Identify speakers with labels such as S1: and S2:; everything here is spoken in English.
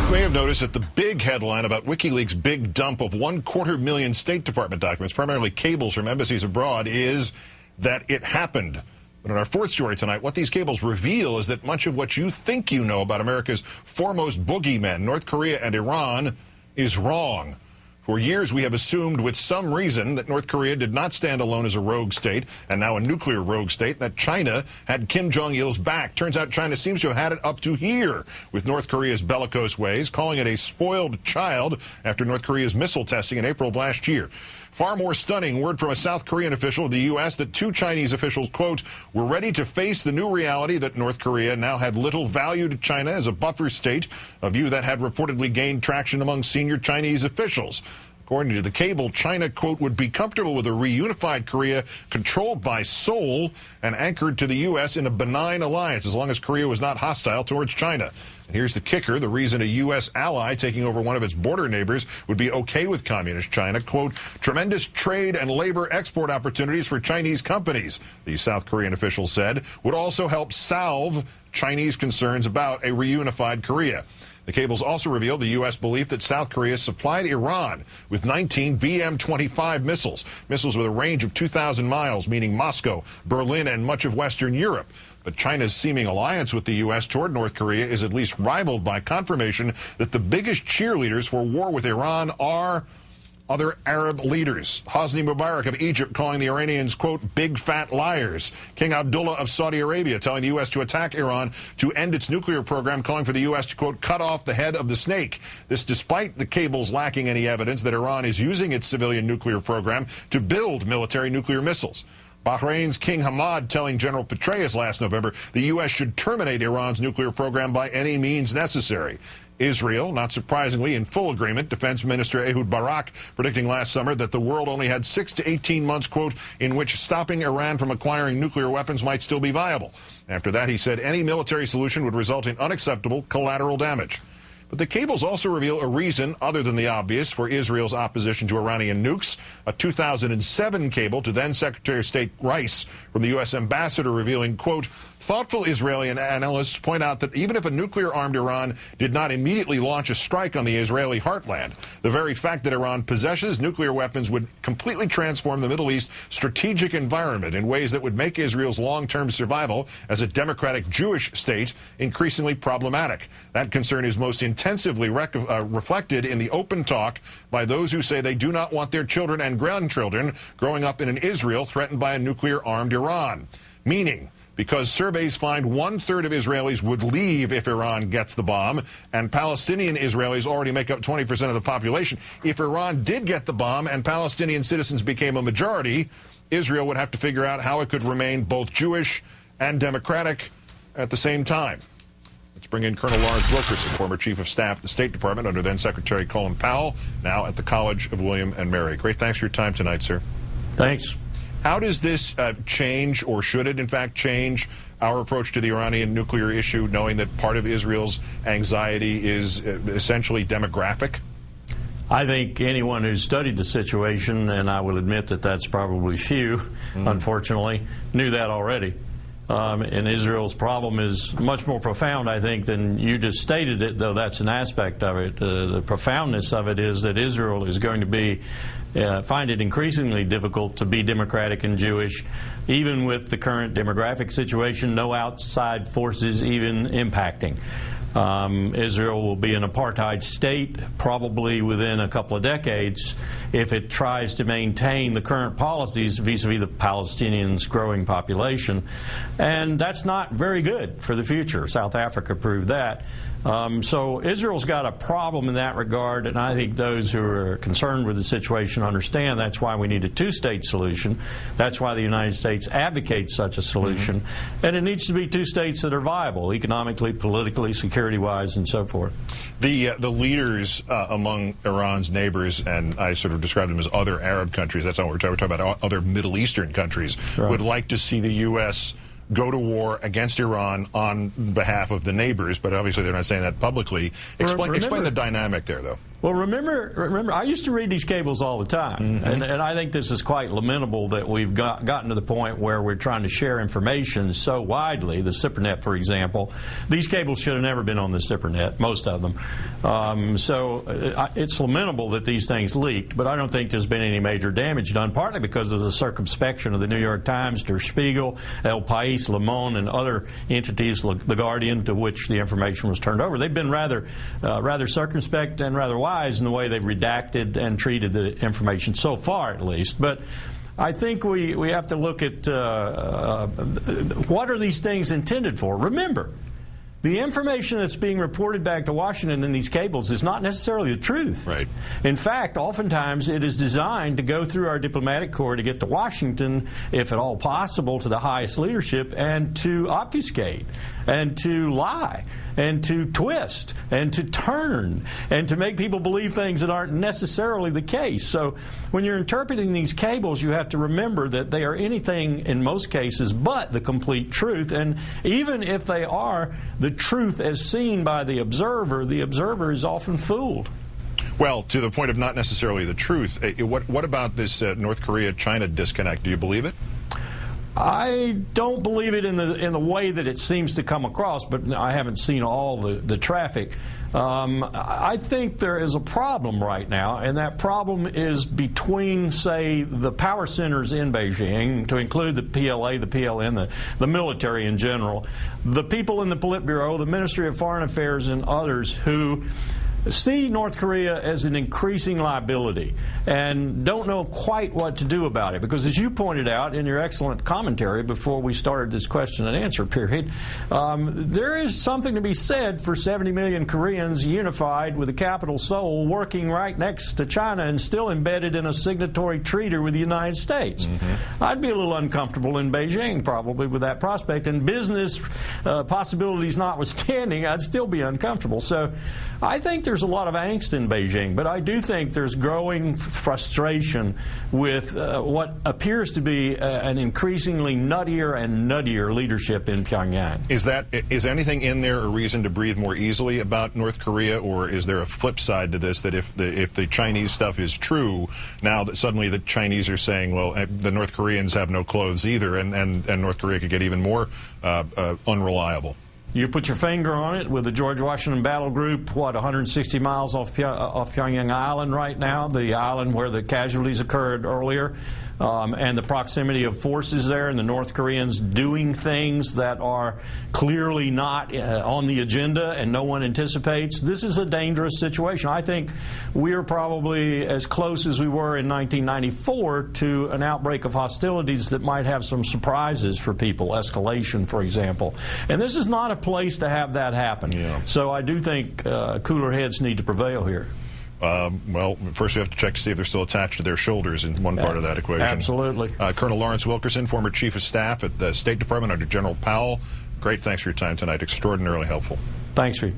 S1: You may have noticed that the big headline about WikiLeaks' big dump of 250,000 State Department documents, primarily cables from embassies abroad, is that it happened. But in our fourth story tonight, what these cables reveal is that much of what you think you know about America's foremost boogeymen, North Korea and Iran, is wrong. For years, we have assumed with some reason that North Korea did not stand alone as a rogue state, and now a nuclear rogue state, that China had Kim Jong-il's back. Turns out China seems to have had it up to here with North Korea's bellicose ways, calling it a spoiled child after North Korea's missile testing in April of last year. Far more stunning, word from a South Korean official of the U.S. that two Chinese officials, quote, were ready to face the new reality that North Korea now had little value to China as a buffer state, a view that had reportedly gained traction among senior Chinese officials. According to the cable, China, quote, would be comfortable with a reunified Korea controlled by Seoul and anchored to the U.S. in a benign alliance as long as Korea was not hostile towards China. And here's the kicker. The reason a U.S. ally taking over one of its border neighbors would be okay with communist China, quote, tremendous trade and labor export opportunities for Chinese companies, the South Korean official said, would also help salve Chinese concerns about a reunified Korea. The cables also revealed the U.S. belief that South Korea supplied Iran with 19 BM-25 missiles with a range of 2,000 miles, meaning Moscow, Berlin, and much of Western Europe. But China's seeming alliance with the U.S. toward North Korea is at least rivaled by confirmation that the biggest cheerleaders for war with Iran are other Arab leaders. Hosni Mubarak of Egypt calling the Iranians, quote, big fat liars. King Abdullah of Saudi Arabia telling the U.S. to attack Iran to end its nuclear program, calling for the U.S. to, quote, cut off the head of the snake. This despite the cables lacking any evidence that Iran is using its civilian nuclear program to build military nuclear missiles. Bahrain's King Hamad telling General Petraeus last November the U.S. should terminate Iran's nuclear program by any means necessary. Israel, not surprisingly, in full agreement. Defense Minister Ehud Barak predicting last summer that the world only had 6 to 18 months, quote, in which stopping Iran from acquiring nuclear weapons might still be viable. After that, he said any military solution would result in unacceptable collateral damage. But the cables also reveal a reason, other than the obvious, for Israel's opposition to Iranian nukes. A 2007 cable to then-Secretary of State Rice from the U.S. ambassador revealing, quote, thoughtful Israeli analysts point out that even if a nuclear-armed Iran did not immediately launch a strike on the Israeli heartland, the very fact that Iran possesses nuclear weapons would completely transform the Middle East strategic environment in ways that would make Israel's long-term survival as a democratic Jewish state increasingly problematic. That concern is most intensively reflected in the open talk by those who say they do not want their children and grandchildren growing up in an Israel threatened by a nuclear-armed Iran. Meaning, because surveys find 1/3 of Israelis would leave if Iran gets the bomb, and Palestinian Israelis already make up 20% of the population. If Iran did get the bomb and Palestinian citizens became a majority, Israel would have to figure out how it could remain both Jewish and democratic at the same time. Let's bring in Colonel Lawrence Wilkerson, former Chief of Staff at the State Department under then-Secretary Colin Powell, now at the College of William and Mary. Great thanks for your time tonight, sir.
S2: Thanks.
S1: How does this change, or should it in fact change, our approach to the Iranian nuclear issue, knowing that part of Israel's anxiety is essentially demographic?
S2: I think anyone who's studied the situation, and I will admit that that's probably few, unfortunately, knew that already. And Israel's problem is much more profound, I think, than you just stated it, though that's an aspect of it. The profoundness of it is that Israel is going to be find it increasingly difficult to be democratic and Jewish, even with the current demographic situation, no outside forces even impacting. Israel will be an apartheid state probably within a couple of decades if it tries to maintain the current policies vis-a-vis the Palestinians' growing population. And that's not very good for the future. South Africa proved that. So Israel's got a problem in that regard, and I think those who are concerned with the situation understand that's why we need a two-state solution. That's why the United States advocates such a solution. And it needs to be two states that are viable, economically, politically, security-wise, and so forth.
S1: The leaders among Iran's neighbors, and I sort of describe them as other Arab countries, that's not what we're talking about, other Middle Eastern countries, right, would like to see the U.S. go to war against Iran on behalf of the neighbors, but obviously they're not saying that publicly. Explain the dynamic there, though.
S2: Well, remember, I used to read these cables all the time, and I think this is quite lamentable that we've gotten to the point where we're trying to share information so widely. The SIPRNet, for example, these cables should have never been on the SIPRNet, most of them. So it's lamentable that these things leaked, but I don't think there's been any major damage done, partly because of the circumspection of the New York Times, Der Spiegel, El País, Le Monde, and other entities, The Guardian, to which the information was turned over. They've been rather circumspect and rather wise in the way they've redacted and treated the information so far, at least. But I think we have to look at what are these things intended for. Remember, the information that's being reported back to Washington in these cables is not necessarily the truth.
S1: Right.
S2: In fact, oftentimes it is designed to go through our diplomatic corps to get to Washington, if at all possible, to the highest leadership, and to obfuscate, and to lie, and to twist, and to turn, and to make people believe things that aren't necessarily the case. So when you're interpreting these cables, you have to remember that they are anything, in most cases, but the complete truth. And even if they are the truth as seen by the observer is often fooled.
S1: Well, to the point of not necessarily the truth, what about this North Korea-China disconnect? Do you believe it?
S2: I don't believe it in the way that it seems to come across, but I haven't seen all the traffic. I think there is a problem right now, and that problem is between, say, the power centers in Beijing, to include the PLA, the PLN, the military in general, the people in the Politburo, the Ministry of Foreign Affairs, and others who see North Korea as an increasing liability and don't know quite what to do about it. Because as you pointed out in your excellent commentary before we started this question and answer period, there is something to be said for 70 million Koreans unified with the capital Seoul, working right next to China and still embedded in a signatory treaty with the United States. I'd be a little uncomfortable in Beijing probably with that prospect, and business possibilities notwithstanding, I'd still be uncomfortable. So I think there's a lot of angst in Beijing, but I do think there's growing frustration with what appears to be an increasingly nuttier and nuttier leadership in Pyongyang.
S1: Is anything in there a reason to breathe more easily about North Korea, or is there a flip side to this, that if the Chinese stuff is true, now that suddenly the Chinese are saying, well, the North Koreans have no clothes either, and North Korea could get even more unreliable?
S2: You put your finger on it with the George Washington Battle Group, 160 miles off Pyongyang Island right now, the island where the casualties occurred earlier, and the proximity of forces there and the North Koreans doing things that are clearly not on the agenda and no one anticipates. This is a dangerous situation. I think we are probably as close as we were in 1994 to an outbreak of hostilities that might have some surprises for people, escalation, for example. And this is not a place to have that happen.
S1: Yeah.
S2: So I do think cooler heads need to prevail here.
S1: Well, first we have to check to see if they're still attached to their shoulders in one part of that equation.
S2: Absolutely.
S1: Colonel Lawrence Wilkerson, former Chief of Staff at the State Department under General Powell. Great, thanks for your time tonight. Extraordinarily helpful.
S2: Thanks for you.